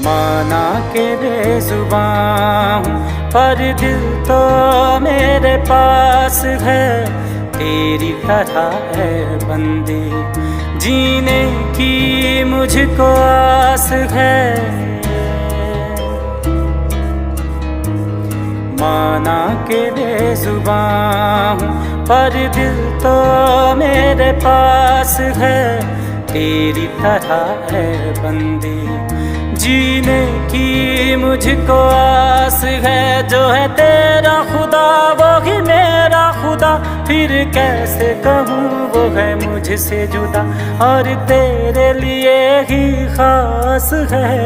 माना के बेजुबान हूँ पर दिल तो मेरे पास है, तेरी तरह है बंदी जीने की मुझको आस है। माना के बेजुबान हूँ पर दिल तो मेरे पास है, तेरी तरह है बंदी जीने की मुझको आस है। जो है तेरा खुदा वो ही मेरा खुदा, फिर कैसे कहूँ वो है मुझसे जुदा, और तेरे लिए ही खास है।